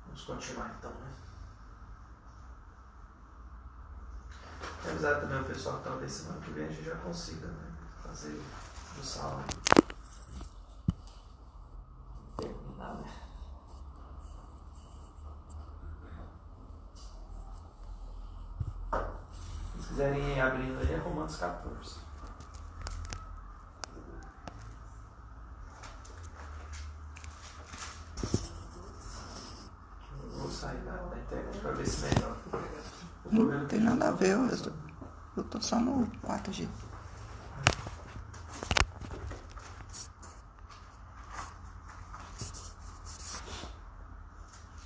Vamos continuar então, né? Quero avisar também o pessoal que talvez semana que vem a gente já consiga, né, fazer do salmo terminar, né? Se quiserem ir abrindo aí, é Romanos 14. Vou sair da internet para ver se melhor. Não tem nada a ver, eu tô só no 4G.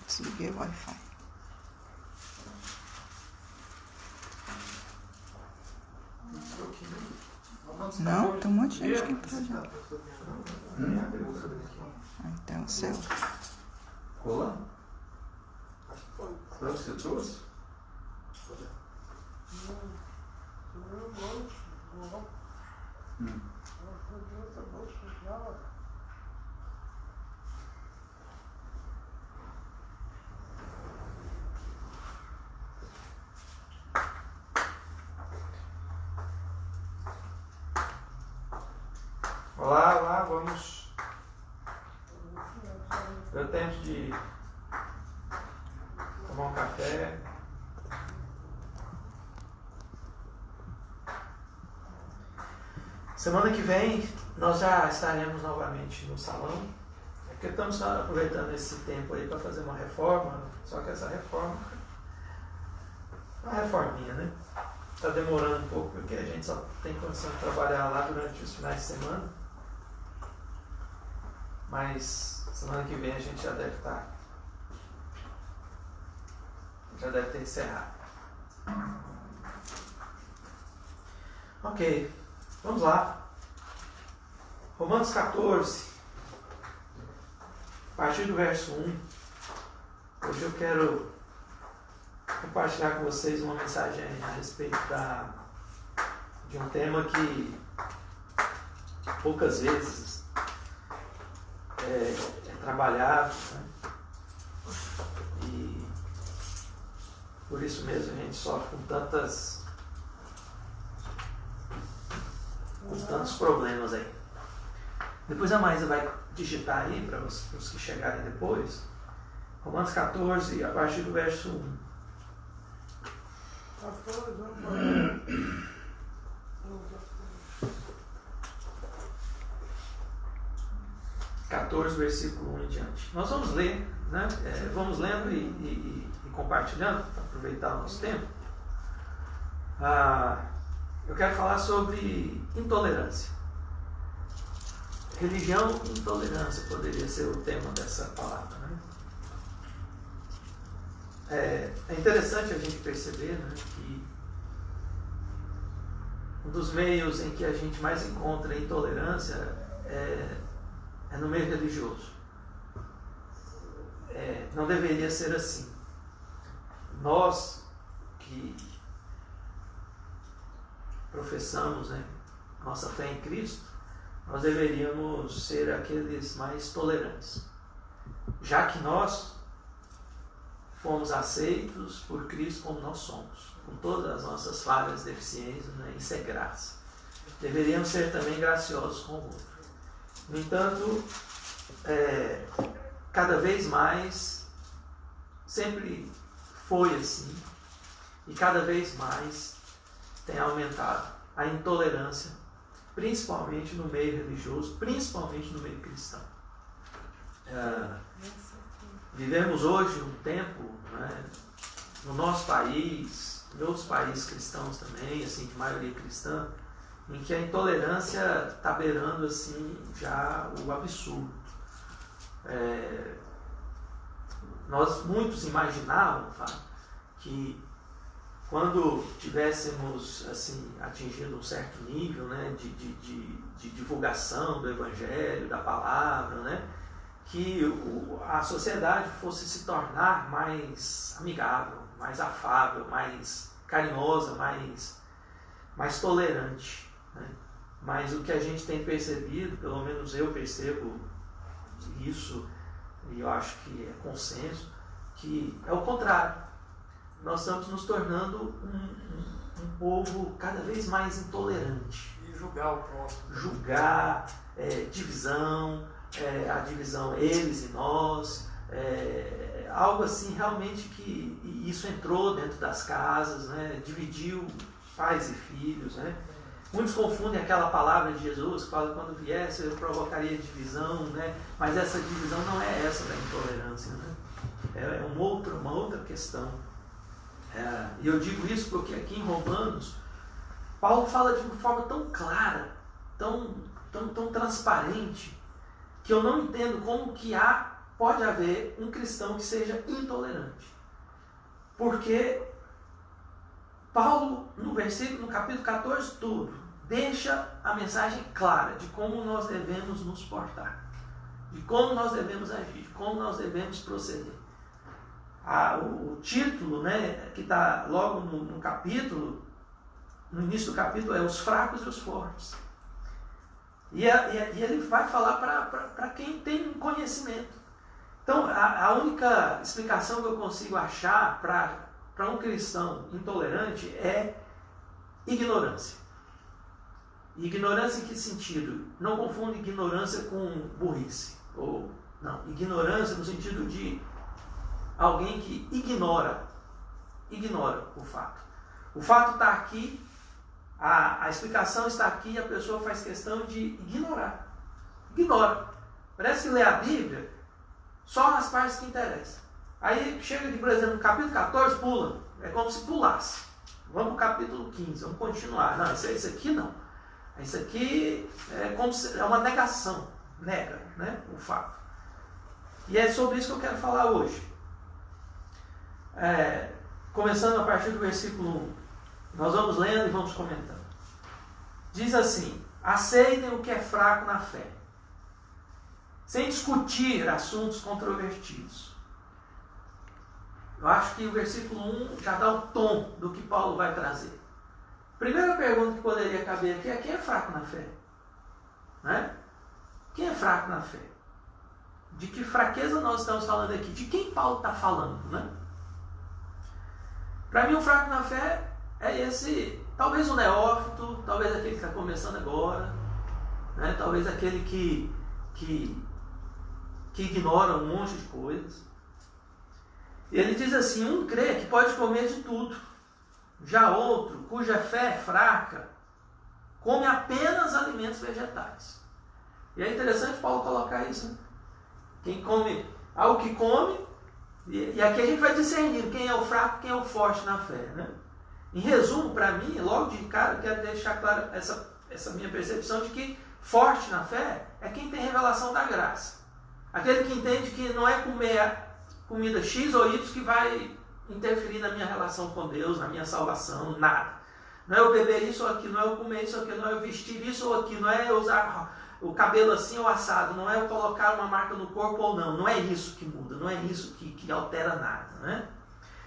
Desliguei o Wi-Fi. Não, tem um monte de gente que entrou já. Então é o seu. Cola? Foi o que você trouxe? Olá, vamos. Deu tempo de tomar um café. Semana que vem nós já estaremos novamente no salão. É porque estamos aproveitando esse tempo aí para fazer uma reforma. Só que essa reforma é uma reforminha, né? Está demorando um pouco porque a gente só tem condição de trabalhar lá durante os finais de semana. Mas semana que vem a gente já deve ter encerrado. Ok, vamos lá. Romanos 14, a partir do verso 1. Hoje eu quero compartilhar com vocês uma mensagem a respeito de um tema que poucas vezes é trabalhado, né? E por isso mesmo a gente sofre com tantos problemas aí. Depois a Maísa vai digitar aí para os que chegarem depois. Romanos 14, a partir do verso 1. 14, versículo 1 em diante. Nós vamos ler, né? Vamos lendo e compartilhando, para aproveitar o nosso tempo. Eu quero falar sobre intolerância. Religião e intolerância poderia ser o tema dessa palavra, né? É interessante a gente perceber, né, que um dos meios em que a gente mais encontra intolerância é no meio religioso. Não deveria ser assim. Nós que professamos, né, nossa fé em Cristo, nós deveríamos ser aqueles mais tolerantes, já que nós fomos aceitos por Cristo como nós somos, com todas as nossas falhas, deficiências, né? Isso é graça. Deveríamos ser também graciosos com o outro. No entanto, cada vez mais, sempre foi assim, e cada vez mais tem aumentado a intolerância, principalmente no meio religioso, principalmente no meio cristão. Vivemos hoje um tempo, né, no nosso país, em outros países cristãos também, assim, de maioria cristã, em que a intolerância está beirando assim, já o absurdo. Muitos imaginavam, que quando tivéssemos assim, atingido um certo nível, né, de divulgação do Evangelho, da palavra, né, que a sociedade fosse se tornar mais amigável, mais afável, mais carinhosa, mais tolerante, né? Mas o que a gente tem percebido, pelo menos eu percebo isso, e eu acho que é consenso, que é o contrário. Nós estamos nos tornando um povo cada vez mais intolerante. E julgar o próximo. Julgar, divisão, a divisão eles e nós, algo assim realmente que isso entrou dentro das casas, né? Dividiu pais e filhos, né? Muitos confundem aquela palavra de Jesus que fala: quando viesse eu provocaria divisão, né? Mas essa divisão não é essa da intolerância, né? É uma outra questão. E eu digo isso porque aqui em Romanos Paulo fala de uma forma tão clara, tão transparente, que eu não entendo como que pode haver um cristão que seja intolerante. Porque Paulo, no capítulo 14 todo, deixa a mensagem clara de como nós devemos nos portar, de como nós devemos agir, de como nós devemos proceder. O título, né, que está logo no capítulo, no início do capítulo, é Os Fracos e os Fortes. E ele vai falar para quem tem conhecimento. Então, a única explicação que eu consigo achar para um cristão intolerante é ignorância. Ignorância em que sentido? Não confunda ignorância com burrice. Não, ignorância no sentido de alguém que ignora o fato. O fato está aqui, a explicação está aqui e a pessoa faz questão de ignorar. Ignora. Parece que lê a Bíblia só nas partes que interessam. Aí chega aqui, por exemplo, no capítulo 14, pula. É como se pulasse. Vamos para o capítulo 15, vamos continuar. Não, isso aqui não. Isso aqui é como se, é uma negação. Nega, né, o fato. E é sobre isso que eu quero falar hoje. Começando a partir do versículo 1. Nós vamos lendo e vamos comentando. Diz assim: aceitem o que é fraco na fé, sem discutir assuntos controvertidos. Eu acho que o versículo 1 já dá o tom do que Paulo vai trazer. Primeira pergunta que poderia caber aqui é: quem é fraco na fé? Né? Quem é fraco na fé? De que fraqueza nós estamos falando aqui? De quem Paulo está falando, né? Para mim, o fraco na fé é esse, talvez o neófito, talvez aquele que está começando agora, né? Talvez aquele que ignora um monte de coisas. Ele diz assim: um crê que pode comer de tudo, já outro, cuja fé é fraca, come apenas alimentos vegetais. E é interessante Paulo colocar isso, né? Quem come algo que come, e aqui a gente vai discernir quem é o fraco, quem é o forte na fé, né? Em resumo, para mim, logo de cara, eu quero deixar clara essa minha percepção de que forte na fé é quem tem revelação da graça. Aquele que entende que não é comer comida X ou Y que vai interferir na minha relação com Deus, na minha salvação, nada. Não é eu beber isso ou aquilo, não é eu comer isso ou aquilo, não é eu vestir isso ou aquilo, não é eu usar o cabelo assim ou assado, não é eu colocar uma marca no corpo ou não. Não é isso que muda, não é isso que altera nada, né?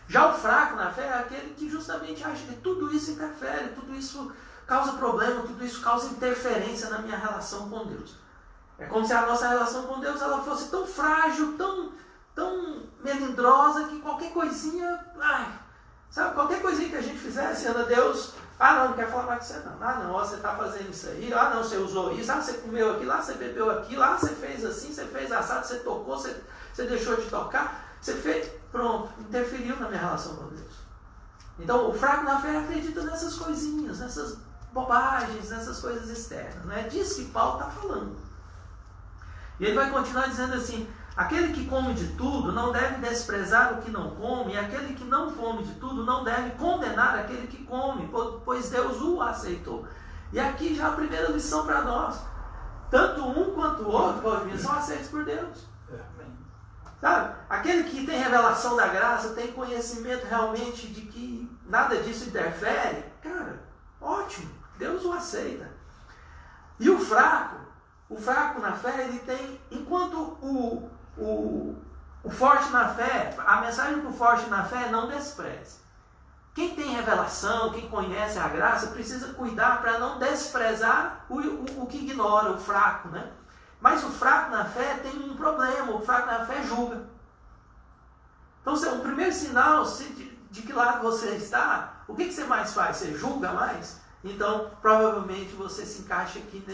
Já o fraco na fé é aquele que justamente acha que tudo isso interfere, tudo isso causa problema, tudo isso causa interferência na minha relação com Deus. É como se a nossa relação com Deus ela fosse tão frágil, tão melindrosa, que qualquer coisinha, sabe, qualquer coisinha que a gente fizesse, anda Deus, não quer falar mais com você não. Não, você está fazendo isso aí, não, você usou isso, você comeu aquilo, você bebeu aquilo, você fez assim, você fez assado, você tocou, você deixou de tocar, você fez, pronto, interferiu na minha relação com Deus. Então, o fraco na fé acredita nessas coisinhas, nessas bobagens, nessas coisas externas. Não é disso que Paulo está falando. E ele vai continuar dizendo assim: aquele que come de tudo não deve desprezar o que não come, e aquele que não come de tudo não deve condenar aquele que come, pois Deus o aceitou. E aqui já a primeira lição para nós: tanto um quanto o outro são aceitos por Deus. Sabe? Aquele que tem revelação da graça, tem conhecimento realmente de que nada disso interfere, cara, ótimo, Deus o aceita. E o fraco na fé, ele tem, enquanto o forte na fé, a mensagem para o forte na fé é: não despreze. Quem tem revelação, quem conhece a graça, precisa cuidar para não desprezar o que ignora, o fraco, né? Mas o fraco na fé tem um problema: o fraco na fé julga. Então, o primeiro sinal de que lado você está, o que você mais faz? Você julga mais? Então, provavelmente você se encaixa aqui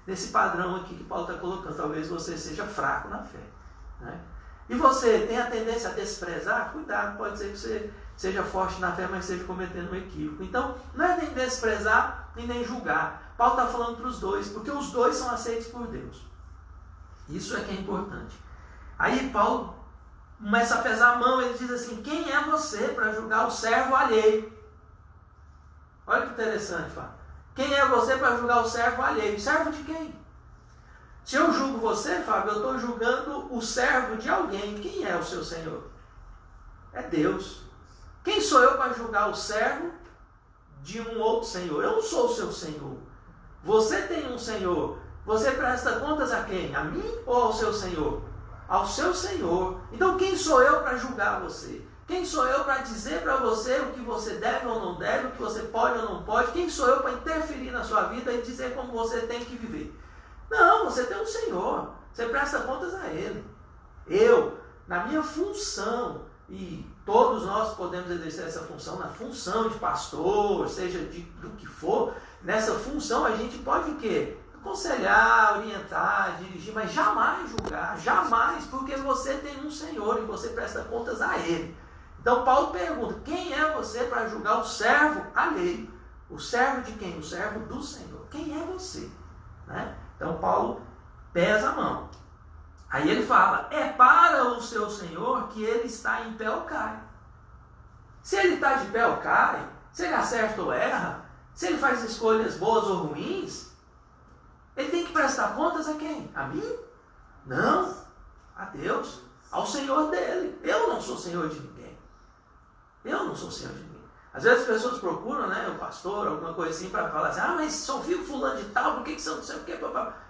nesse padrão aqui que Paulo está colocando. Talvez você seja fraco na fé, né? E você tem a tendência a desprezar? Cuidado, pode ser que você seja forte na fé, mas esteja cometendo um equívoco. Então, não é nem desprezar e nem julgar. Paulo está falando para os dois, porque os dois são aceitos por Deus. Isso é que é importante. Aí Paulo começa a pesar a mão, ele diz assim: quem é você para julgar o servo alheio? Olha que interessante, Fábio. Quem é você para julgar o servo alheio? Servo de quem? Se eu julgo você, Fábio, eu estou julgando o servo de alguém. Quem é o seu Senhor? É Deus. Quem sou eu para julgar o servo de um outro Senhor? Eu não sou o seu Senhor. Você tem um Senhor. Você presta contas a quem? A mim ou ao seu Senhor? Ao seu Senhor. Então quem sou eu para julgar você? Quem sou eu para dizer para você o que você deve ou não deve, o que você pode ou não pode? Quem sou eu para interferir na sua vida e dizer como você tem que viver? Não, você tem um Senhor. Você presta contas a Ele. Eu, na minha função, e todos nós podemos exercer essa função, na função de pastor, seja do que for, nessa função a gente pode o quê? Aconselhar, orientar, dirigir, mas jamais julgar, jamais, porque você tem um Senhor e você presta contas a Ele. Então Paulo pergunta: quem é você para julgar o servo alheio? O servo de quem? O servo do Senhor. Quem é você? Né? Então Paulo pesa a mão. Aí ele fala: é para o seu Senhor que ele está em pé ou cai. Se ele está de pé ou cai, se ele acerta ou erra, se ele faz escolhas boas ou ruins, ele tem que prestar contas a quem? A mim? Não, a Deus, ao Senhor dele. Eu não sou Senhor de ninguém. Eu não sou Senhor de ninguém. Às vezes as pessoas procuram, né, o pastor, alguma coisa assim, para falar assim: ah, mas só viu fulano de tal, por que você não sei o quê?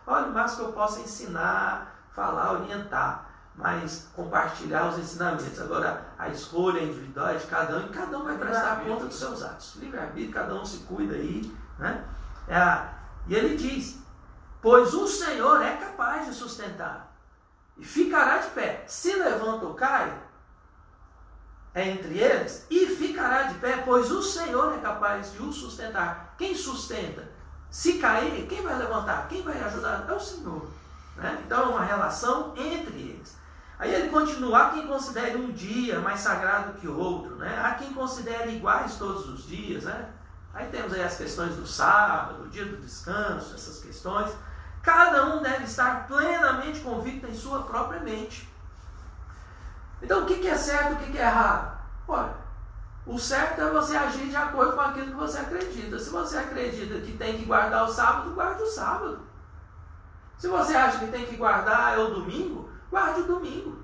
Olha, o máximo que eu posso ensinar, falar, orientar, mas compartilhar os ensinamentos. Agora, a escolha individual é de cada um, e cada um vai prestar conta dos seus atos. Livre-arbítrio, cada um se cuida aí, né? E ele diz: pois o Senhor é capaz de sustentar, e ficará de pé. Se levanta ou cai, é entre eles, e ficará de pé, pois o Senhor é capaz de o sustentar. Quem sustenta? Se cair, quem vai levantar? Quem vai ajudar? É o Senhor. Né? Então é uma relação entre eles. Aí ele continua: há quem considere um dia mais sagrado que outro, né? Há quem considere iguais todos os dias, né? Aí temos aí as questões do sábado, o dia do descanso, essas questões. Cada um deve estar plenamente convicto em sua própria mente. Então o que é certo e o que é errado? Olha, o certo é você agir de acordo com aquilo que você acredita. Se você acredita que tem que guardar o sábado, guarde o sábado. Se você acha que tem que guardar o domingo, guarde o domingo.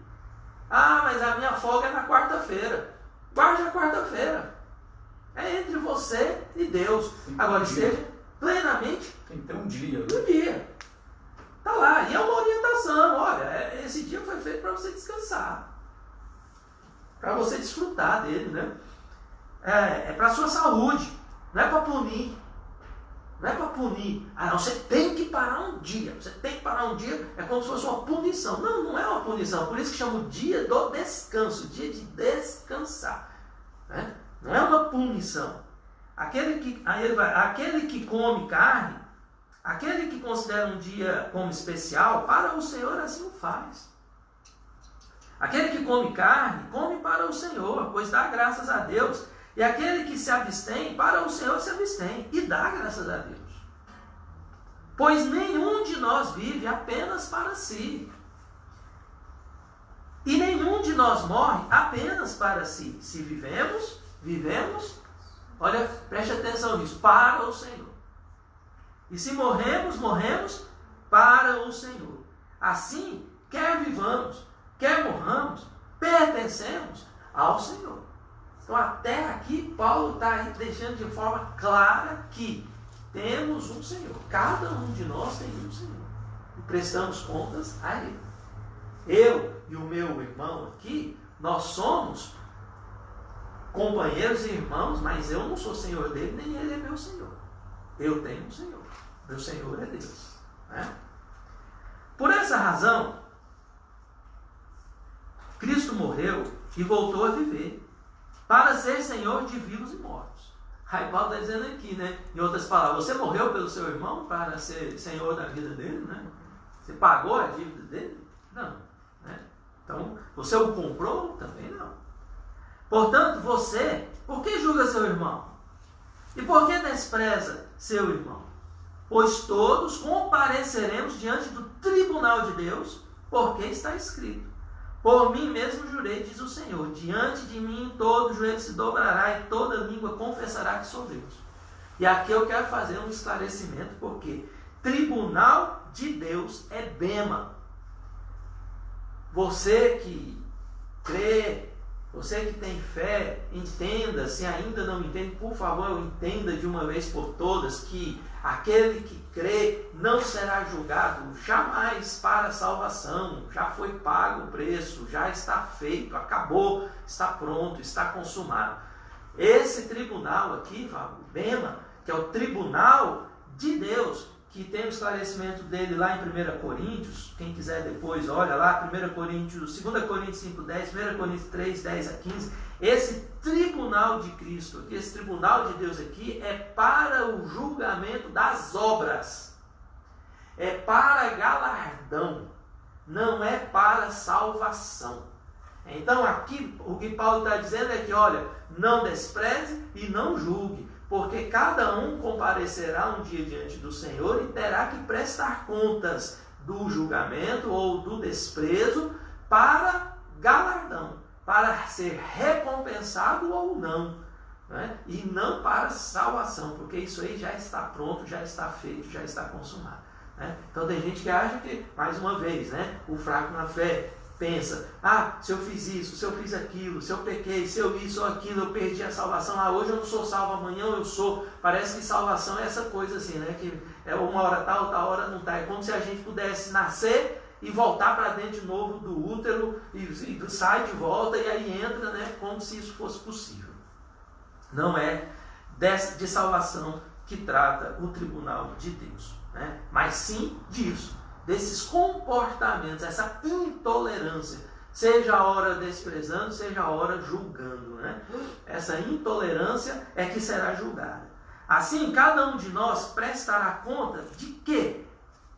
Ah, mas a minha folga é na quarta-feira. Guarde a quarta-feira. É entre você e Deus. Agora esteja plenamente. Tem que ter um dia. Um dia. Está lá. E é uma orientação. Olha, esse dia foi feito para você descansar. Para você desfrutar dele, né? É para a sua saúde. Não é para punir. Não é para punir. Ah, não, você tem que parar um dia. Você tem que parar um dia. É como se fosse uma punição. Não, não é uma punição. Por isso que chama o dia do descanso. Dia de descansar. Né? Não é uma punição. Aquele que come carne, aquele que considera um dia como especial, para o Senhor assim o faz. Aquele que come carne, come para o Senhor, pois dá graças a Deus. E aquele que se abstém, para o Senhor se abstém, e dá graças a Deus. Pois nenhum de nós vive apenas para si. E nenhum de nós morre apenas para si. Se vivemos, olha, preste atenção nisso, para o Senhor. E se morremos para o Senhor. Assim, quer vivamos, quer morramos, pertencemos ao Senhor. Então até aqui Paulo está deixando de forma clara que temos um Senhor. Cada um de nós tem um Senhor. E prestamos contas a Ele. Eu e o meu irmão aqui, nós somos companheiros e irmãos, mas eu não sou Senhor dele, nem ele é meu Senhor. Eu tenho um Senhor. Meu Senhor é Deus. Né? Por essa razão, Cristo morreu e voltou a viver, para ser senhor de vivos e mortos. Aí Paulo está dizendo aqui, né? Em outras palavras, você morreu pelo seu irmão para ser senhor da vida dele, né? Você pagou a dívida dele? Não. Né? Então, você o comprou? Também não. Portanto, você, por que julga seu irmão? E por que despreza seu irmão? Pois todos compareceremos diante do tribunal de Deus, porque está escrito: por mim mesmo jurei, diz o Senhor, diante de mim todo joelho se dobrará e toda língua confessará que sou Deus. E aqui eu quero fazer um esclarecimento, porque tribunal de Deus é bema. Você que crê, você que tem fé, entenda. Se ainda não entende, por favor, entenda de uma vez por todas que aquele que crê não será julgado jamais para a salvação. Já foi pago o preço, já está feito, acabou, está pronto, está consumado. Esse tribunal aqui, o bema, que é o tribunal de Deus, que tem o esclarecimento dele lá em 1 Coríntios, quem quiser depois, olha lá, 2 Coríntios 5:10, 1 Coríntios 3, 10 a 15, esse tribunal de Cristo aqui, esse tribunal de Deus aqui, é para o julgamento das obras, é para galardão, não é para salvação. Então aqui, o que Paulo está dizendo é que, olha, não despreze e não julgue, porque cada um comparecerá um dia diante do Senhor e terá que prestar contas do julgamento ou do desprezo para galardão, para ser recompensado ou não, né? E não para salvação, porque isso aí já está pronto, já está feito, já está consumado, né? Então tem gente que acha que, mais uma vez, né, o fraco na fé pensa: se eu fiz isso, se eu fiz aquilo, se eu pequei, se eu isso ou aquilo, eu perdi a salvação, hoje eu não sou salvo, amanhã eu sou. Parece que salvação é essa coisa assim, né? Que é uma hora tá, outra hora não tá. É como se a gente pudesse nascer e voltar para dentro de novo do útero, e sai de volta e aí entra, né? Como se isso fosse possível. Não é de salvação que trata o tribunal de Deus, né? Mas sim disso, desses comportamentos, essa intolerância, seja a hora desprezando, seja a hora julgando, né? Essa intolerância é que será julgada. Assim, cada um de nós prestará conta de quê?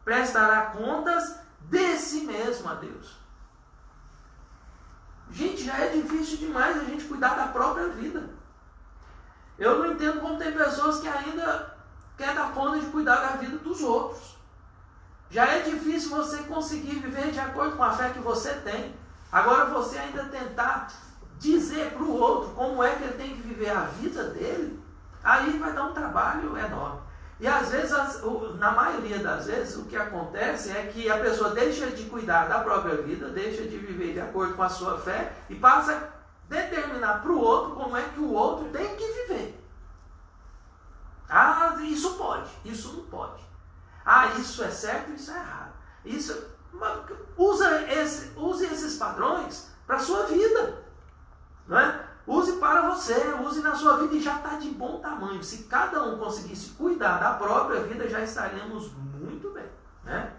Prestará contas de si mesmo a Deus. Gente, já é difícil demais a gente cuidar da própria vida. Eu não entendo como tem pessoas que ainda querem dar conta de cuidar da vida dos outros. Já é difícil você conseguir viver de acordo com a fé que você tem. Agora você ainda tentar dizer para o outro como é que ele tem que viver a vida dele, aí vai dar um trabalho enorme. E às vezes, na maioria das vezes, o que acontece é que a pessoa deixa de cuidar da própria vida, deixa de viver de acordo com a sua fé e passa a determinar para o outro como é que o outro tem que viver. Isso pode, isso não pode. Isso é certo, isso é errado. Use esses padrões para a sua vida, não é? Use para você, use na sua vida e já está de bom tamanho. Se cada um conseguisse cuidar da própria vida, já estaremos muito bem, né?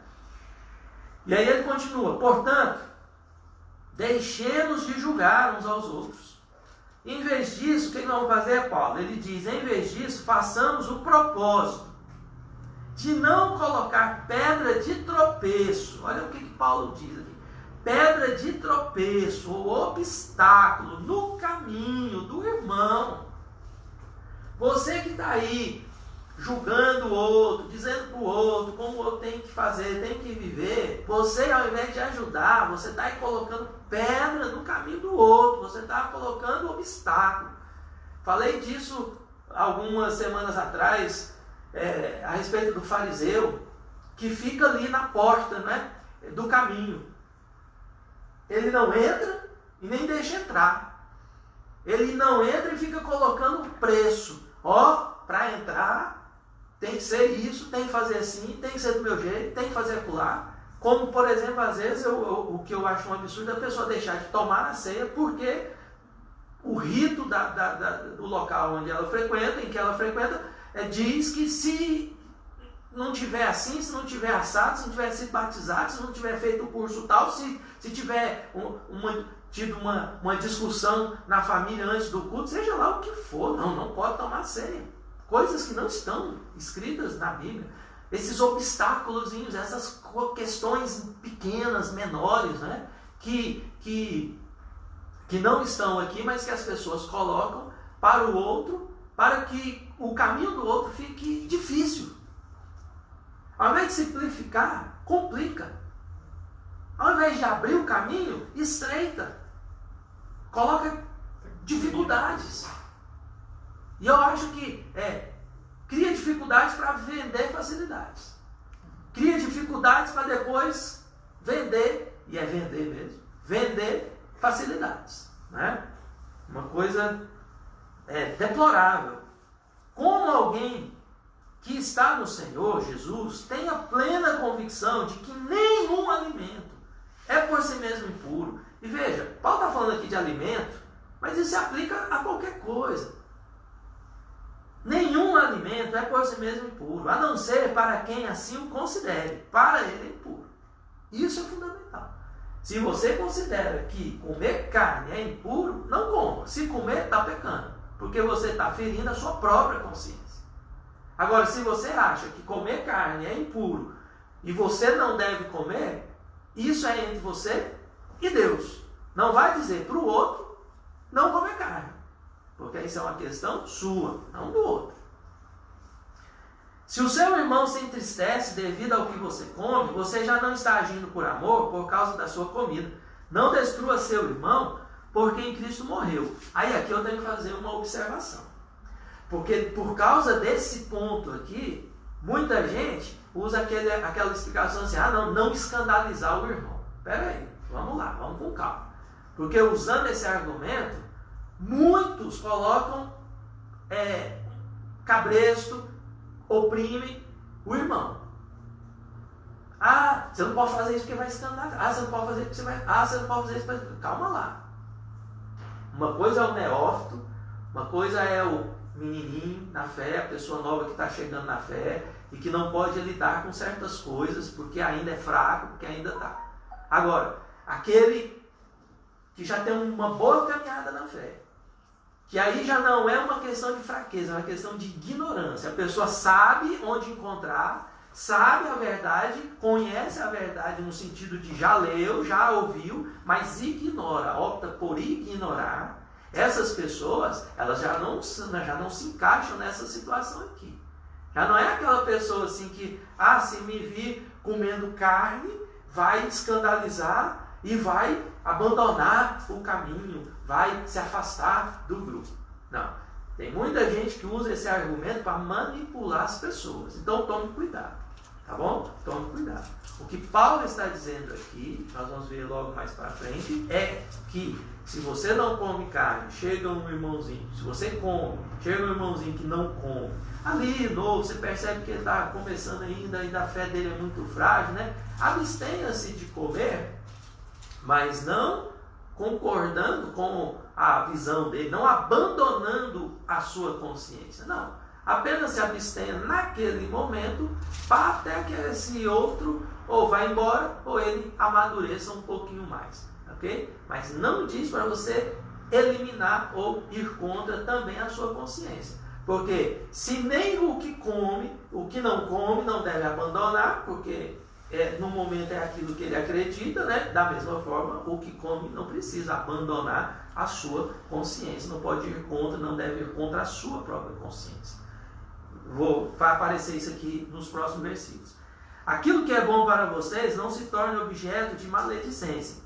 E aí ele continua: portanto, deixemos de julgar uns aos outros. Em vez disso, o que nós vamos fazer, Paulo? Ele diz: em vez disso, façamos o propósito de não colocar pedra de tropeço. Olha o que Paulo diz aqui: pedra de tropeço ou obstáculo no caminho do irmão. Você que está aí julgando o outro, dizendo para o outro como o outro tem que fazer, tem que viver, você, ao invés de ajudar, você está aí colocando pedra no caminho do outro, você está colocando obstáculo. Falei disso algumas semanas atrás, a respeito do fariseu que fica ali na porta, né, do caminho. Ele não entra e nem deixa entrar. Ele não entra e fica colocando preço. Para entrar tem que ser isso, tem que fazer assim, tem que ser do meu jeito, tem que fazer acolá. Como, por exemplo, às vezes o que eu acho um absurdo é a pessoa deixar de tomar a ceia porque o rito do local onde ela frequenta, em que ela frequenta, diz que se não tiver assim, se não tiver assado, se não tiver sido batizado, se não tiver feito o curso tal, se tiver tido uma discussão na família antes do culto, seja lá o que for, não pode tomar ceia. Coisas que não estão escritas na Bíblia. Esses obstáculos, essas questões pequenas, menores, né? Que não estão aqui, mas que as pessoas colocam para o outro, para que o caminho do outro fique difícil. Ao invés de simplificar, complica. Ao invés de abrir o caminho, estreita. Coloca dificuldades. E eu acho que cria dificuldades para vender facilidades. Cria dificuldades para depois vender, e é vender mesmo, vender facilidades. Né? Uma coisa deplorável. Como alguém que está no Senhor Jesus tem a plena convicção de que nenhum alimento é por si mesmo impuro. E veja, Paulo está falando aqui de alimento, mas isso se aplica a qualquer coisa. Nenhum alimento é por si mesmo impuro, a não ser para quem assim o considere. Para ele é impuro. Isso é fundamental. Se você considera que comer carne é impuro, não coma. Se comer, está pecando, porque você está ferindo a sua própria consciência. Agora, se você acha que comer carne é impuro e você não deve comer, isso é entre você e Deus. Não vai dizer para o outro não comer carne, porque isso é uma questão sua, não do outro. Se o seu irmão se entristece devido ao que você come, você já não está agindo por amor por causa da sua comida. Não destrua seu irmão por quem Cristo morreu. Aí aqui eu tenho que fazer uma observação. Porque por causa desse ponto aqui, muita gente usa aquela explicação assim, não escandalizar o irmão. Espera aí, vamos lá, vamos com calma. Porque usando esse argumento, muitos colocam cabresto, oprimem o irmão. Você não pode fazer isso porque vai escandalizar. Você não pode fazer isso porque você vai... você não pode fazer isso porque... Calma lá. Uma coisa é o neófito, uma coisa é o menininho na fé, a pessoa nova que está chegando na fé e que não pode lidar com certas coisas porque ainda é fraco, porque ainda está. Agora, aquele que já tem uma boa caminhada na fé, que aí já não é uma questão de fraqueza, é uma questão de ignorância. A pessoa sabe onde encontrar, sabe a verdade, conhece a verdade no sentido de já leu, já ouviu, mas ignora, opta por ignorar. Essas pessoas, elas já não se encaixam nessa situação aqui. Já não é aquela pessoa assim que, se me vir comendo carne, vai escandalizar e vai abandonar o caminho, vai se afastar do grupo. Não. Tem muita gente que usa esse argumento para manipular as pessoas. Então tome cuidado. Tá bom? Tome cuidado. O que Paulo está dizendo aqui, nós vamos ver logo mais para frente, é que se você não come carne, chega um irmãozinho. Se você come, chega um irmãozinho que não come. Ali, novo, você percebe que ele está começando ainda e a fé dele é muito frágil, né? Abstenha-se de comer, mas não concordando com a visão dele, não abandonando a sua consciência. Não. Apenas se abstenha naquele momento para até que esse outro ou vá embora ou ele amadureça um pouquinho mais. Ok? Mas não diz para você eliminar ou ir contra também a sua consciência. Porque se nem o que come, o que não come, não deve abandonar, porque no momento é aquilo que ele acredita, né? Da mesma forma, o que come não precisa abandonar a sua consciência, não pode ir contra, não deve ir contra a sua própria consciência. Vai aparecer isso aqui nos próximos versículos. Aquilo que é bom para vocês não se torne objeto de maledicência,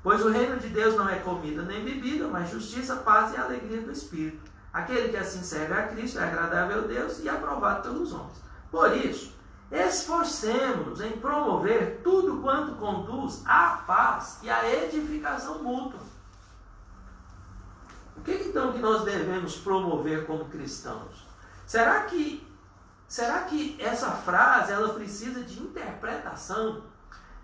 pois o reino de Deus não é comida nem bebida, mas justiça, paz e alegria do Espírito. Aquele que assim serve a Cristo é agradável a Deus e aprovado pelos homens. Por isso, esforcemos-nos em promover tudo quanto conduz à paz e à edificação mútua. O que então que nós devemos promover como cristãos? Será que essa frase ela precisa de interpretação?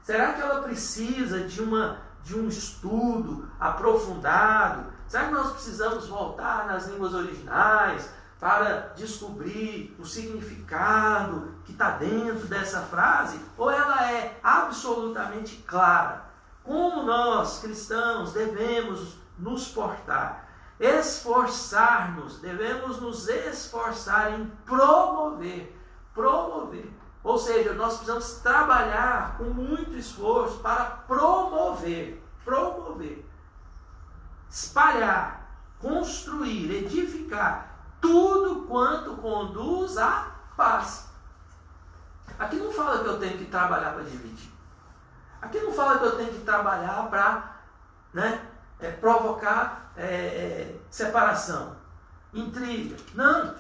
Será que ela precisa de um estudo aprofundado? Será que nós precisamos voltar nas línguas originais para descobrir o significado que está dentro dessa frase? Ou ela é absolutamente clara? como nós, cristãos, devemos nos portar. Esforçar-nos, devemos nos esforçar em promover. Ou seja, nós precisamos trabalhar com muito esforço para promover, espalhar, construir, edificar tudo quanto conduz à paz. Aqui não fala que eu tenho que trabalhar para dividir. Aqui não fala que eu tenho que trabalhar para provocar separação, intriga. Não.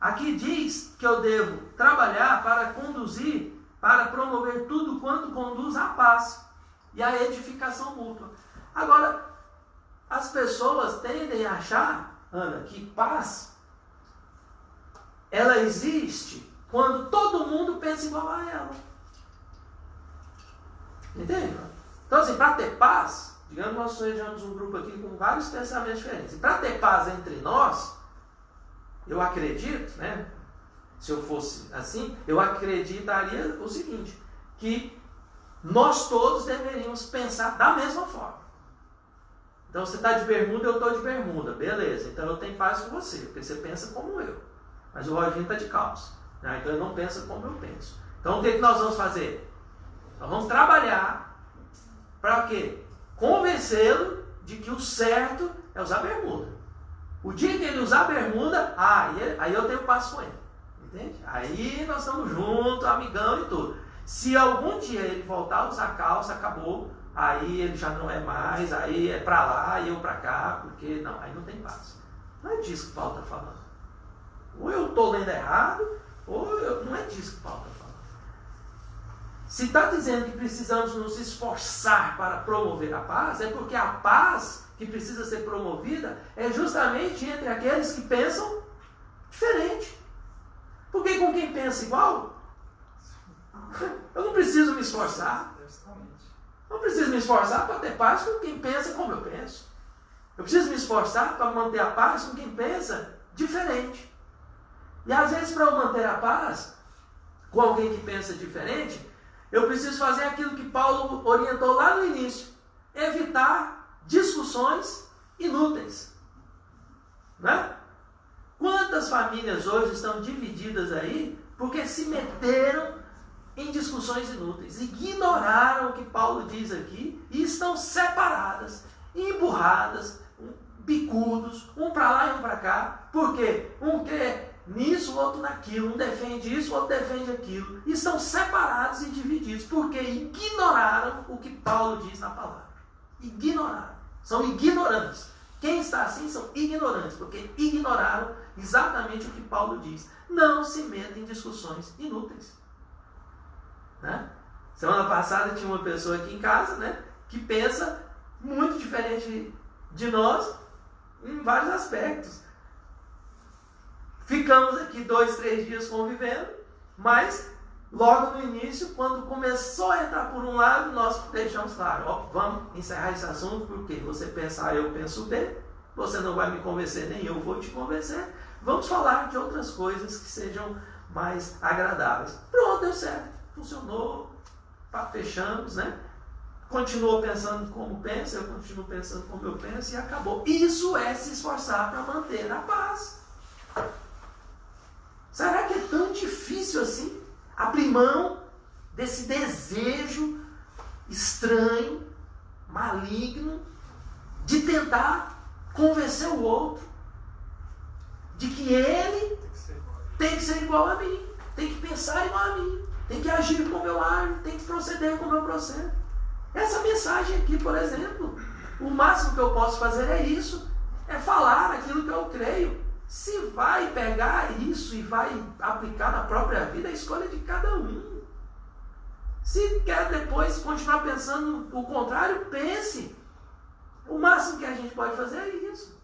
Aqui diz que eu devo trabalhar para conduzir, para promover tudo quanto conduz à paz e à edificação mútua. Agora, as pessoas tendem a achar, Ana, que paz, ela existe quando todo mundo pensa igual a ela. Entende? Então, assim, para ter paz, digamos que nós sejamos um grupo aqui com vários pensamentos diferentes. E para ter paz entre nós, eu acredito, se eu fosse assim, eu acreditaria o seguinte, que nós todos deveríamos pensar da mesma forma. Então, você está de bermuda, eu estou de bermuda, beleza, então eu tenho paz com você, porque você pensa como eu. Mas o Rodinho está de calça, então ele não pensa como eu penso. Então, o que nós vamos fazer? Nós vamos trabalhar para quê? Convencê-lo de que o certo é usar bermuda. O dia que ele usar bermuda, aí eu tenho paz com ele. Entende? Aí nós estamos juntos, amigão e tudo. Se algum dia ele voltar a usar calça, acabou. Aí ele já não é mais, aí é para lá e eu para cá, porque não, aí não tem paz. Não é disso que Paulo está falando. Ou eu estou lendo errado, não é disso que Paulo está falando. Se está dizendo que precisamos nos esforçar para promover a paz, é porque a paz que precisa ser promovida é justamente entre aqueles que pensam diferente. Porque com quem pensa igual, eu não preciso me esforçar. Não preciso me esforçar para ter paz com quem pensa como eu penso. Eu preciso me esforçar para manter a paz com quem pensa diferente. E às vezes, para eu manter a paz com alguém que pensa diferente, eu preciso fazer aquilo que Paulo orientou lá no início: evitar discussões inúteis. Quantas famílias hoje estão divididas aí porque se meteram em discussões inúteis, ignoraram o que Paulo diz aqui e estão separadas, emburradas, bicudos, um para lá e um para cá. Por quê? Um quer nisso, o outro naquilo, um defende isso, o outro defende aquilo. E estão separados e divididos porque ignoraram o que Paulo diz na palavra. Ignoraram. São ignorantes. Quem está assim são ignorantes, porque ignoraram exatamente o que Paulo diz. Não se meta em discussões inúteis. Semana passada tinha uma pessoa aqui em casa, que pensa muito diferente de nós em vários aspectos. Ficamos aqui 2, 3 dias convivendo, mas logo no início, quando começou a entrar por um lado, nós deixamos claro: vamos encerrar esse assunto, porque você pensa A, eu penso B, você não vai me convencer, nem eu vou te convencer, vamos falar de outras coisas que sejam mais agradáveis. Pronto, deu certo, funcionou, fechamos, Continuou pensando como pensa, eu continuo pensando como eu penso e acabou. Isso é se esforçar para manter a paz. Será que é tão difícil assim abrir mão desse desejo estranho, maligno, de tentar convencer o outro de que ele tem que ser igual a mim, tem que pensar igual a mim, tem que agir como eu ajo, tem que proceder como eu procedo? Essa mensagem aqui, por exemplo, o máximo que eu posso fazer é isso, é falar aquilo que eu creio. Se vai pegar isso e vai aplicar na própria vida, é a escolha de cada um. Se quer depois continuar pensando o contrário, pense. O máximo que a gente pode fazer é isso.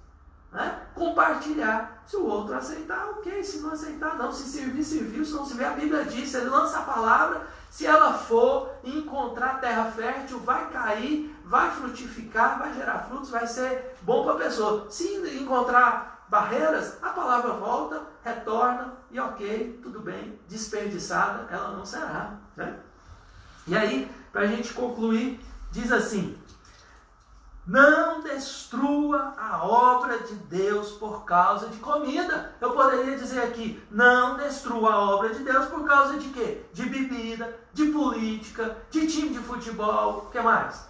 Compartilhar. Se o outro aceitar, ok. Se não aceitar, não. Se servir, serviu. Se não servir, a Bíblia diz, se ele lança a palavra, se ela for encontrar terra fértil, vai cair, vai frutificar, vai gerar frutos, vai ser bom para a pessoa. Se encontrar barreiras, a palavra volta, retorna e ok, tudo bem, desperdiçada ela não será. E aí, para a gente concluir, diz assim: não destrua a obra de Deus por causa de comida. Eu poderia dizer aqui, não destrua a obra de Deus por causa de quê? De bebida, de política, de time de futebol, o que mais?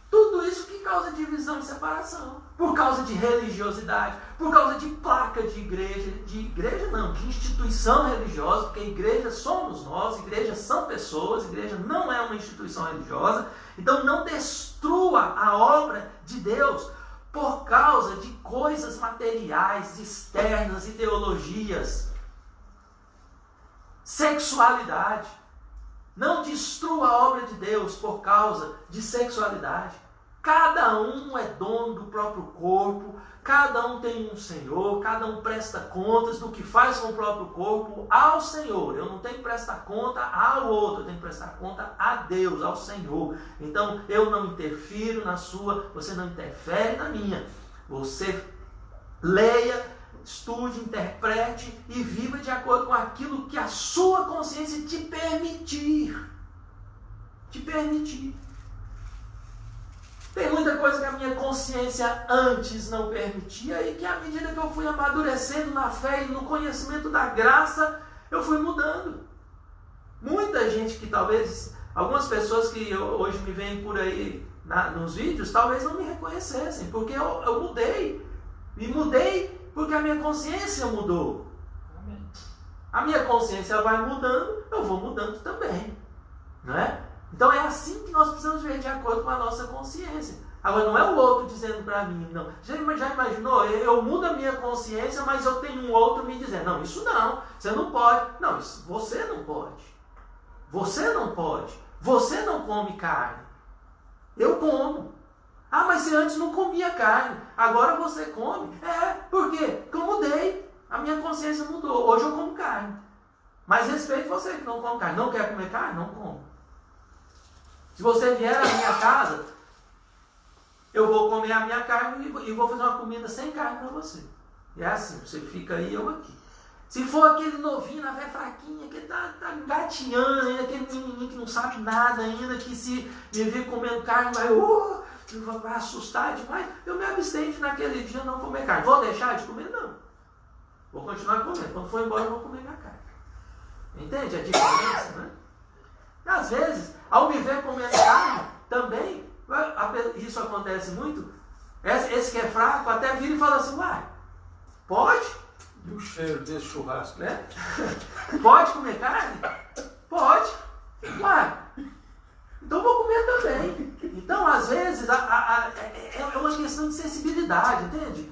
Tudo isso que causa divisão e separação. Por causa de religiosidade, por causa de placa de igreja não, de instituição religiosa, porque igreja somos nós, igrejas são pessoas, igreja não é uma instituição religiosa. Então não destrua a obra de Deus por causa de coisas materiais, externas, ideologias, sexualidade. Não destrua a obra de Deus por causa de sexualidade. Cada um é dono do próprio corpo, cada um tem um Senhor, cada um presta contas do que faz com o próprio corpo ao Senhor. Eu não tenho que prestar conta ao outro, eu tenho que prestar conta a Deus, ao Senhor. Então eu não interfiro na sua, você não interfere na minha. Você leia, estude, interprete e viva de acordo com aquilo que a sua consciência te permitir. Te permitir. Tem muita coisa que a minha consciência antes não permitia e que à medida que eu fui amadurecendo na fé e no conhecimento da graça, eu fui mudando. Muita gente que talvez, algumas pessoas que hoje me veem por aí nos vídeos, talvez não me reconhecessem, porque eu mudei. E mudei porque a minha consciência mudou. Amém. A minha consciência vai mudando, eu vou mudando também. Não é? Então é assim que nós precisamos ver de acordo com a nossa consciência. Agora não é o outro dizendo para mim, não. Já imaginou? Eu mudo a minha consciência, mas eu tenho um outro me dizendo, não, isso não, você não pode. Não, isso, você não pode. Você não pode. Você não come carne. Eu como. Ah, mas você antes não comia carne, agora você come. Por quê? Porque eu mudei. A minha consciência mudou. Hoje eu como carne. Mas respeito você que não come carne. Não quer comer carne? Não come. Se você vier à minha casa, eu vou comer a minha carne e vou fazer uma comida sem carne para você. E é assim, você fica aí, eu aqui. Se for aquele novinho, na velha fraquinha, que tá gateando ainda, aquele menininho que não sabe nada ainda, que se me vir comendo carne, vai assustar demais, eu me abstenho de naquele dia não comer carne. Vou deixar de comer? Não. Vou continuar comendo. Quando for embora, eu vou comer minha carne. Entende a diferença, né? Às vezes, ao me ver comendo carne, também, isso acontece muito, esse que é fraco até vira e fala assim, pode? E o cheiro desse churrasco, né? Pode comer carne? Pode. Então vou comer também. Então, às vezes, é uma questão de sensibilidade, entende?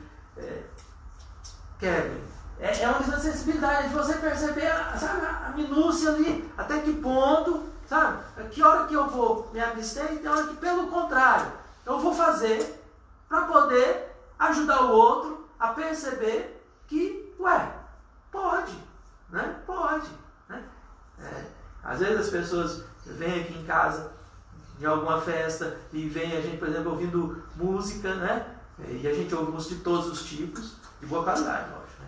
Kevin, é uma questão de sensibilidade, de você perceber, sabe, a minúcia ali, até que ponto, sabe? Que hora que eu vou me abster e tem hora que, pelo contrário, eu vou fazer para poder ajudar o outro a perceber que, pode, né? Pode, né? Às vezes as pessoas vêm aqui em casa de alguma festa e vem a gente, por exemplo, ouvindo música, né? E a gente ouve música de todos os tipos, de boa qualidade, lógico, né?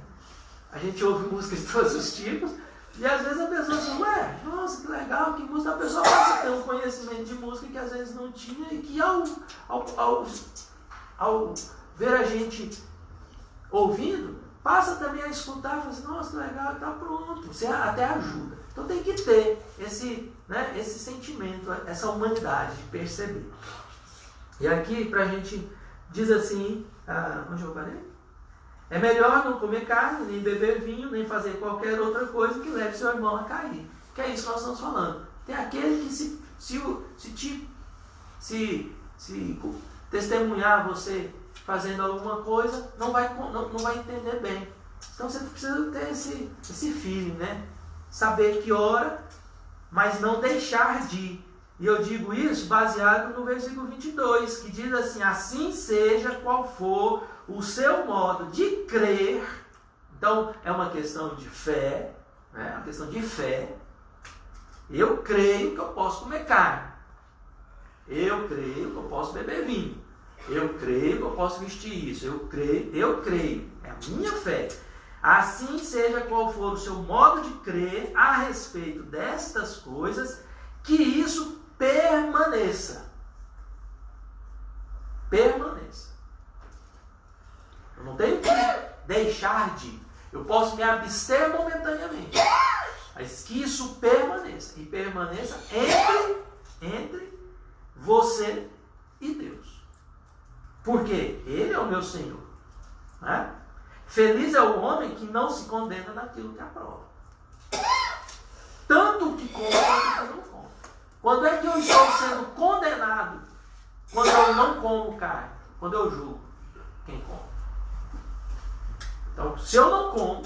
A gente ouve música de todos os tipos e às vezes a pessoa diz, nossa, que legal, que música. A pessoa passa a ter um conhecimento de música que às vezes não tinha e que ao ver a gente ouvindo, passa também a escutar e fala assim, nossa, que legal, está pronto. Você até ajuda. Então tem que ter esse sentimento, essa humanidade de perceber. E aqui pra gente diz assim, onde eu parei? É melhor não comer carne, nem beber vinho, nem fazer qualquer outra coisa que leve seu irmão a cair. Que é isso que nós estamos falando. Tem aquele que se testemunhar você fazendo alguma coisa, não vai entender bem. Então você precisa ter esse feeling, né? Saber que ora, mas não deixar de. E eu digo isso baseado no versículo 22, que diz assim, assim seja qual for o seu modo de crer. Então é uma questão de fé, né? Uma questão de fé. Eu creio que eu posso comer carne. Eu creio que eu posso beber vinho. Eu creio que eu posso vestir isso. Eu creio. É a minha fé. Assim seja qual for o seu modo de crer a respeito destas coisas, que isso permaneça. Eu não tenho que deixar de. Eu posso me abster momentaneamente. Mas que isso permaneça. E permaneça entre você e Deus. Porque Ele é o meu Senhor. Né? Feliz é o homem que não se condena naquilo que aprova. Tanto que come quanto que não come. Quando é que eu estou sendo condenado? Quando eu não como carne. Quando eu julgo quem come. Então, se eu não como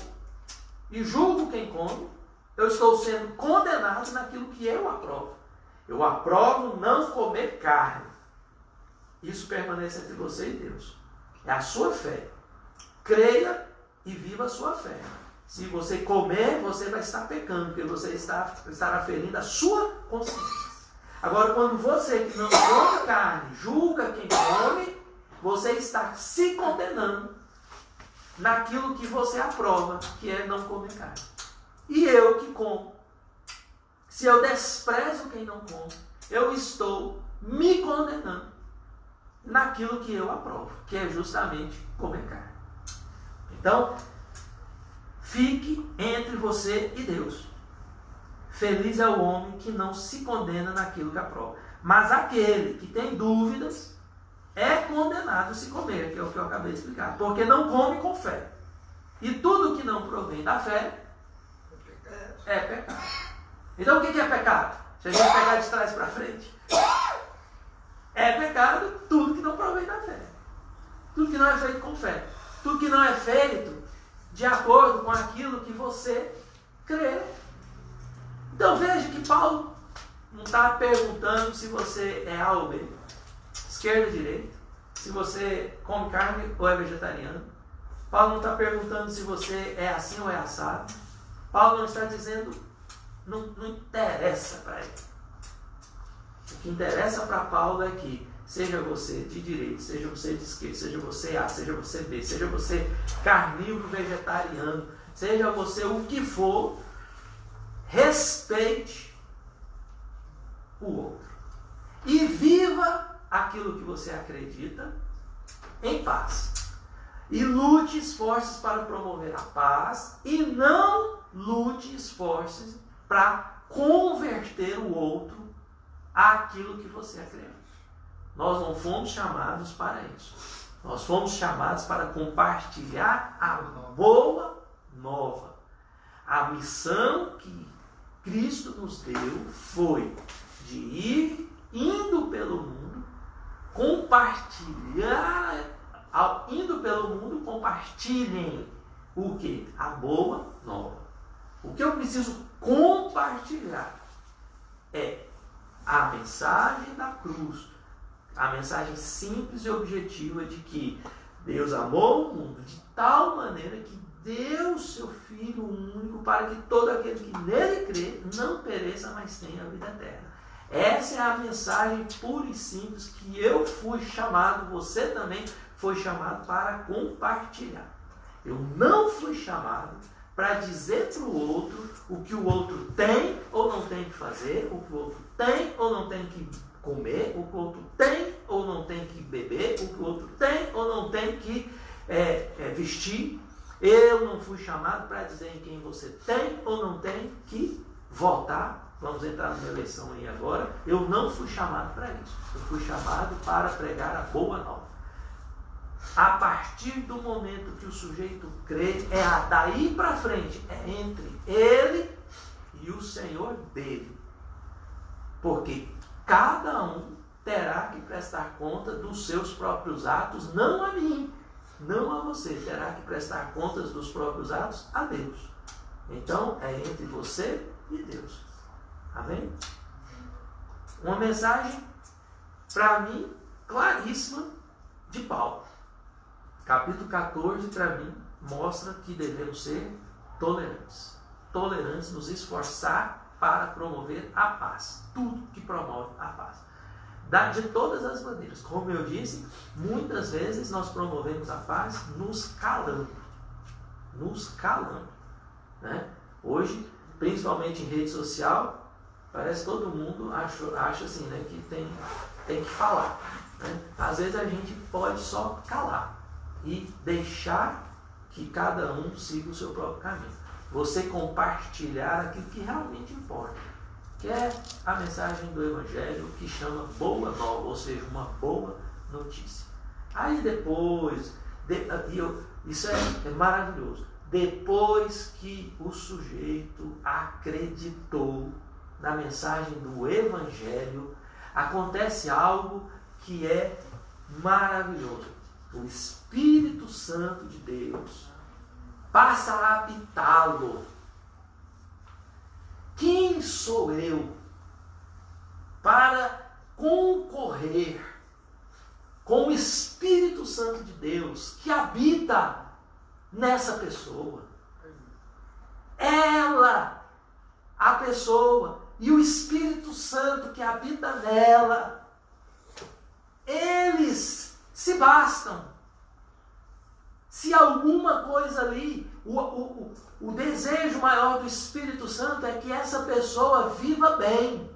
e julgo quem come, eu estou sendo condenado naquilo que eu aprovo. Eu aprovo não comer carne. Isso permanece entre você e Deus. É a sua fé. Creia e viva a sua fé. Se você comer, você vai estar pecando, porque você estará ferindo a sua consciência. Agora, quando você que não come carne julga quem come, você está se condenando naquilo que você aprova, que é não comer carne. E eu que como, se eu desprezo quem não come, eu estou me condenando naquilo que eu aprovo, que é justamente comer carne. Então, fique entre você e Deus. Feliz é o homem que não se condena naquilo que aprova. Mas aquele que tem dúvidas é condenado se comer, que é o que eu acabei de explicar. Porque não come com fé. E tudo que não provém da fé é pecado. Então o que é pecado? Se a gente pegar de trás para frente. É pecado tudo que não provém da fé. Tudo que não é feito com fé. Tudo que não é feito de acordo com aquilo que você crê. Então veja que Paulo não está perguntando se você é A ou B, esquerda ou direita, se você come carne ou é vegetariano. Paulo não está perguntando se você é assim ou é assado. Paulo não está dizendo, não interessa para ele. O que interessa para Paulo é que seja você de direita, seja você de esquerda, seja você A, seja você B, seja você carnívoro, vegetariano, seja você o que for, respeite o outro. E viva aquilo que você acredita em paz. E lute esforços para promover a paz e não lute esforços para converter o outro àquilo que você acredita. Nós não fomos chamados para isso. Nós fomos chamados para compartilhar a boa nova. A missão que Cristo nos deu foi de ir indo pelo mundo, compartilhar, indo pelo mundo, compartilhem o que? A boa nova. O que eu preciso compartilhar é a mensagem da cruz, a mensagem simples e objetiva de que Deus amou o mundo de tal maneira que deu o seu Filho único para que todo aquele que nele crê não pereça, mas tenha a vida eterna. Essa é a mensagem pura e simples que eu fui chamado, você também foi chamado para compartilhar. Eu não fui chamado para dizer para o outro o que o outro tem ou não tem que fazer, o que o outro tem ou não tem que comer, o que o outro tem ou não tem que beber, o que o outro tem ou não tem que vestir. Eu não fui chamado para dizer em quem você tem ou não tem que votar. Vamos entrar numa eleição aí agora. Eu não fui chamado para isso. Eu fui chamado para pregar a boa nova. A partir do momento que o sujeito crê, daí para frente, é entre ele e o Senhor dele. Porque cada um terá que prestar conta dos seus próprios atos, não a mim, não a você. Terá que prestar contas dos próprios atos a Deus. Então, é entre você e Deus. Amém? Uma mensagem, para mim, claríssima de Paulo. Capítulo 14, para mim, mostra que devemos ser tolerantes. Tolerantes, nos esforçar para promover a paz. Tudo que promove a paz. De todas as maneiras. Como eu disse, muitas vezes nós promovemos a paz nos calando. Nos calando. Né? Hoje, principalmente em rede social, parece que todo mundo acha assim, né, que tem que falar. Né? Às vezes a gente pode só calar. e deixar que cada um siga o seu próprio caminho. Você compartilhar aquilo que realmente importa, que é a mensagem do Evangelho, que chama boa nova, ou seja, uma boa notícia. Aí depois, isso é maravilhoso, depois que o sujeito acreditou na mensagem do Evangelho, acontece algo que é maravilhoso. O Espírito Santo de Deus passa a habitá-lo. Quem sou eu para concorrer com o Espírito Santo de Deus que habita nessa pessoa? Ela, a pessoa, e o Espírito Santo que habita nela, eles se bastam. Se alguma coisa ali, o desejo maior do Espírito Santo é que essa pessoa viva bem.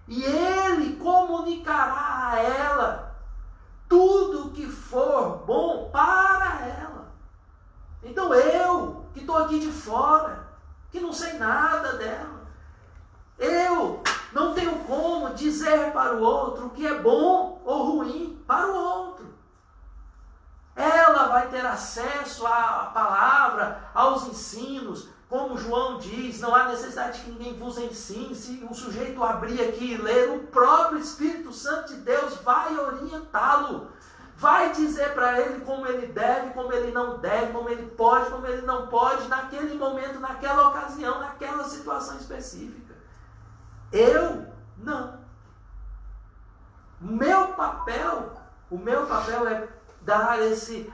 E ele comunicará a ela tudo que for bom para ela. Então eu, que estou aqui de fora, que não sei nada dela, eu não tenho como dizer para o outro o que é bom ou ruim para o outro. Ela vai ter acesso à palavra, aos ensinos. Como João diz, não há necessidade que ninguém vos ensine. Se o sujeito abrir aqui e ler, o próprio Espírito Santo de Deus vai orientá-lo. Vai dizer para ele como ele deve, como ele não deve, como ele pode, como ele não pode, naquele momento, naquela ocasião, naquela situação específica. Eu não. O meu papel é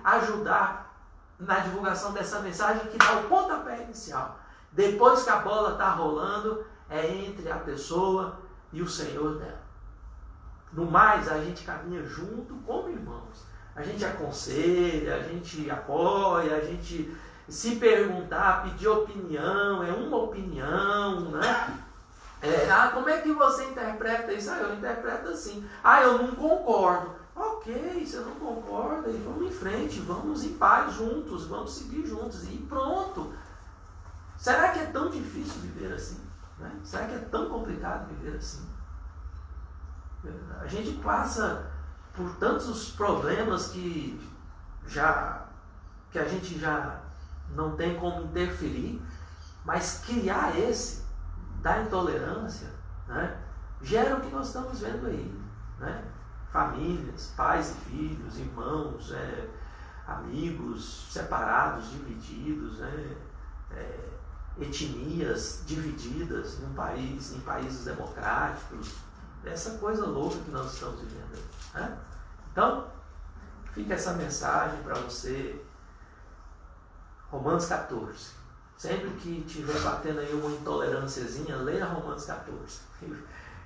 ajudar na divulgação dessa mensagem que dá o pontapé inicial. Depois que a bola está rolando, é entre a pessoa e o Senhor dela. No mais, a gente caminha junto como irmãos. A gente aconselha, a gente apoia, a gente se perguntar, pedir opinião, é uma opinião, né? Como é que você interpreta isso? Eu interpreto assim. Eu não concordo. Ok, você não concorda, e vamos em frente, vamos em paz juntos, vamos seguir juntos, e pronto. Será que é tão difícil viver assim? Né? Será que é tão complicado viver assim? A gente passa por tantos problemas que a gente já não tem como interferir, mas criar esse da intolerância, né, gera o que nós estamos vendo aí, né? Famílias, pais e filhos, irmãos, amigos separados, divididos, etnias divididas em países democráticos, essa coisa louca que nós estamos vivendo aí, né? Então, fica essa mensagem para você. Romanos 14. Sempre que estiver batendo aí uma intolerânciazinha, leia Romanos 14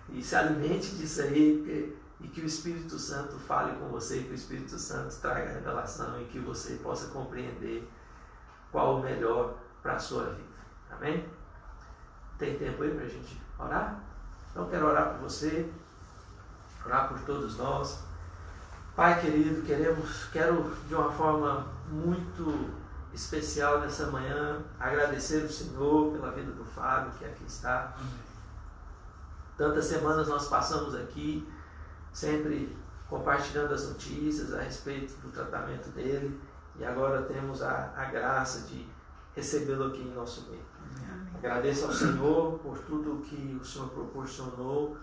e se alimente disso aí, e que o Espírito Santo fale com você, que o Espírito Santo traga a revelação e que você possa compreender qual o melhor para a sua vida. Amém? Tem tempo aí para a gente orar? Então quero orar por você, orar por todos nós. Pai querido, quero de uma forma muito especial nessa manhã agradecer o Senhor pela vida do Fábio, que aqui está. Tantas semanas nós passamos aqui, sempre compartilhando as notícias a respeito do tratamento dele, e agora temos a graça de recebê-lo aqui em nosso meio. Agradeço ao Senhor por tudo que o Senhor proporcionou,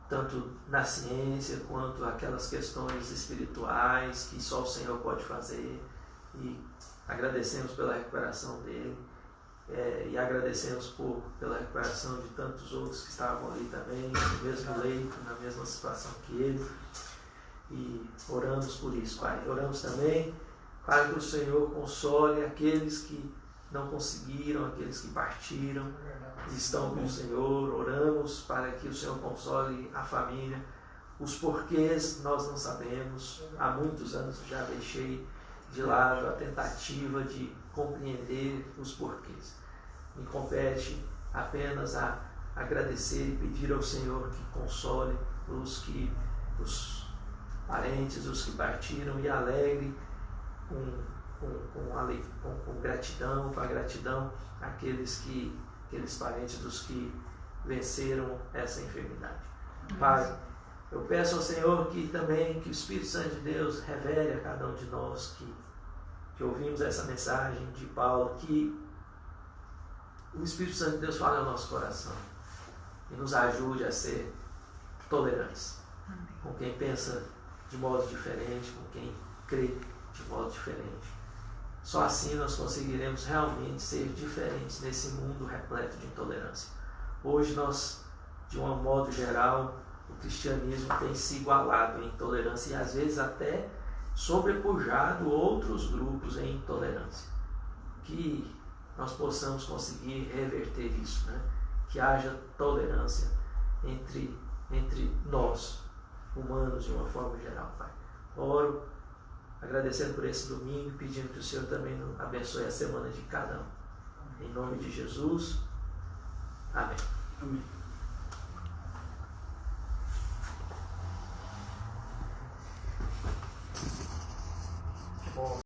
tanto na ciência quanto aquelas questões espirituais que só o Senhor pode fazer, e agradecemos pela recuperação dele, e agradecemos pela recuperação de tantos outros que estavam ali também, no mesmo leito, na mesma situação que ele, e oramos por isso, Pai. Oramos também para que o Senhor console aqueles que não conseguiram, aqueles que partiram, estão com o Senhor. Oramos para que o Senhor console a família. Os porquês nós não sabemos. Há muitos anos já deixei de lado a tentativa de compreender os porquês. Me compete apenas a agradecer e pedir ao Senhor que console os parentes, os que partiram, e alegre com gratidão, com a gratidão aqueles parentes dos que venceram essa enfermidade. Pai, eu peço ao Senhor que também que o Espírito Santo de Deus revele a cada um de nós que ouvimos essa mensagem de Paulo, que o Espírito Santo de Deus fale ao nosso coração e nos ajude a ser tolerantes com quem pensa de modo diferente, com quem crê de modo diferente. Só assim nós conseguiremos realmente ser diferentes nesse mundo repleto de intolerância. Hoje nós, de um modo geral, o cristianismo tem se igualado em intolerância e às vezes até sobrepujado outros grupos em intolerância. Que nós possamos conseguir reverter isso, né? Que haja tolerância entre nós, humanos, de uma forma geral, Pai. Oro agradecendo por esse domingo e pedindo que o Senhor também nos abençoe a semana de cada um. Em nome de Jesus. Amém. Amém.